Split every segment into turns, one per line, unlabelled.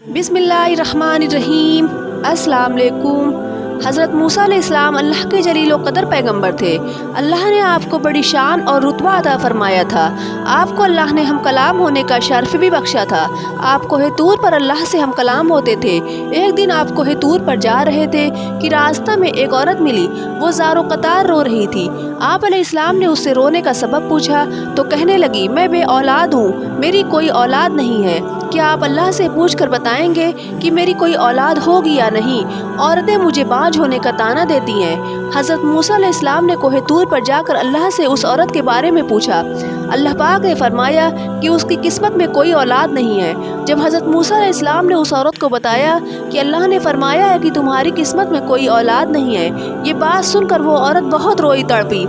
बिस्मिल्लाहिर्रहमानिर्रहीम। अस्सलाम वालेकुम। हज़रत मूसा अलैहिस्सलाम अल्लाह के जलील व क़दर पैगम्बर थे। अल्लाह ने आपको बड़ी शान और रुतबा अता फरमाया था। आपको अल्लाह ने हम कलाम होने का शर्फ भी बख्शा था। आप कोहे तूर पर अल्लाह से हम कलाम होते थे। एक दिन आप कोहे तूर पर जा रहे थे कि रास्ता में एक औरत मिली। वो ज़ारो क़तार रो रही थी। आप अलैहिस्सलाम ने उससे रोने का सबब पूछा तो कहने लगी, मैं बे औलाद हूँ, मेरी कोई औलाद नहीं है। क्या आप अल्लाह से पूछ कर बताएंगे कि मेरी कोई औलाद होगी या नहीं? औरतें मुझे बाँझ होने का ताना देती हैं। हज़रत मूसा अलैहिस्सलाम ने कोहे तूर पर जाकर अल्लाह से उस औरत के बारे में पूछा। अल्लाह पाक ने फरमाया कि उसकी किस्मत में कोई औलाद नहीं है। जब हज़रत मूसा अलैहिस्सलाम ने उस औरत को बताया कि अल्लाह ने फरमाया है कि तुम्हारी किस्मत में कोई औलाद नहीं है, ये बात सुनकर वो औरत बहुत रोई तड़पी।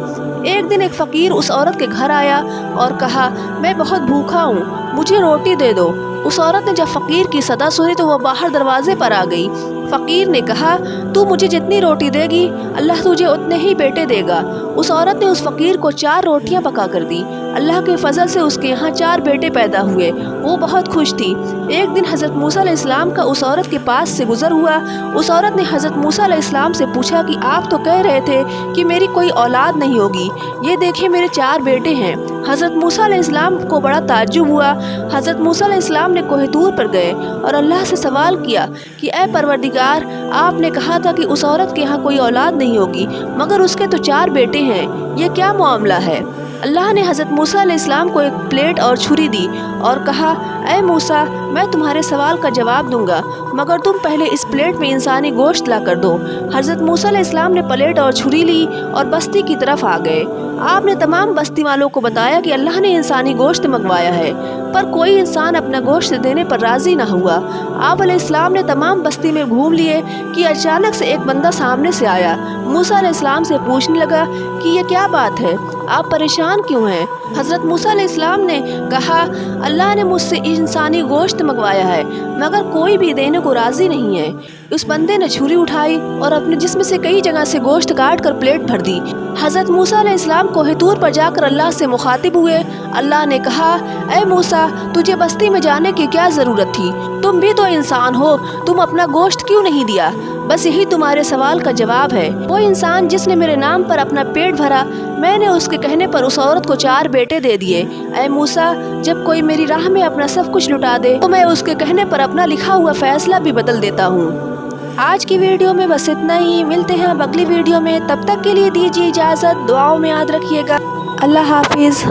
एक दिन एक फ़कीर उस औरत के घर आया और कहा, मैं बहुत भूखा हूँ, मुझे रोटी दे दो। उस औरत ने जब फ़कीर की सदा सुनी तो वह बाहर दरवाजे पर आ गई। फ़कीर ने कहा, तू मुझे जितनी रोटी देगी अल्लाह तुझे उतने ही बेटे देगा। उस औरत ने उस फ़कीर को 4 रोटियां पका कर दी। अल्लाह के फजल से उसके यहाँ 4 बेटे पैदा हुए। वो बहुत खुश थी। एक दिन हज़रत मूसा अलैहिस्सलाम का उस औरत के पास से गुज़र हुआ। उस औरत ने हज़रत मूसा अलैहिस्सलाम से पूछा कि आप तो कह रहे थे कि मेरी कोई औलाद नहीं होगी, ये देखें मेरे 4 बेटे हैं। हज़रत मूसा अलैहिस्सलाम को बड़ा ताज्जुब हुआ। हज़रत मूसा अलैहिस्सलाम ने कोहे तूर पर गए और अल्लाह से सवाल किया कि ऐ परवरदिगार, आपने कहा था कि उस औरत के यहाँ कोई औलाद नहीं होगी, मगर उसके तो 4 बेटे हैं, ये क्या मामला है? अल्लाह ने हज़रत मूसा अलैहिस्सलाम को एक प्लेट और छुरी दी और कहा, ऐ मूसा, मैं तुम्हारे सवाल का जवाब दूंगा, मगर तुम पहले इस प्लेट में इंसानी गोश्त ला कर दो। हज़रत मूसा अलैहिस्सलाम ने प्लेट और छुरी ली और बस्ती की तरफ आ गए। आपने तमाम बस्ती वालों को बताया कि अल्लाह ने इंसानी गोश्त मंगवाया है, पर कोई इंसान अपना गोश्त देने पर राज़ी ना हुआ। आप अलैहिस्सलाम ने तमाम बस्ती में घूम लिए कि अचानक से एक बंदा सामने से आया। मूसा अलैहिस्सलाम से पूछने लगा कि ये क्या बात है, आप परेशान क्यों हैं? हज़रत मूसा अलैहिस्सलाम ने कहा, अल्लाह ने मुझसे इंसानी गोश्त मंगवाया है, मगर कोई भी देने को राज़ी नहीं है। उस बंदे ने छुरी उठाई और अपने जिस्म से कई जगह से गोश्त काट कर प्लेट भर दी। हज़रत मूसा अलैहिस्सलाम कोहे तूर पर जाकर अल्लाह से मुखातिब हुए। अल्लाह ने कहा, ऐ मूसा, तुझे बस्ती में जाने की क्या ज़रूरत थी? तुम भी तो इंसान हो, तुम अपना गोश्त क्यों नहीं दिया? बस यही तुम्हारे सवाल का जवाब है। वो इंसान जिसने मेरे नाम पर अपना पेट भरा, मैंने उसके कहने पर उस औरत को 4 बेटे दे दिए। ऐ मूसा, जब कोई मेरी राह में अपना सब कुछ लुटा दे तो मैं उसके कहने पर अपना लिखा हुआ फ़ैसला भी बदल देता हूँ। आज की वीडियो में बस इतना ही। मिलते हैं अब अगली वीडियो में, तब तक के लिए दीजिए इजाज़त। दुआओं में याद रखिएगा। अल्लाह हाफिज़।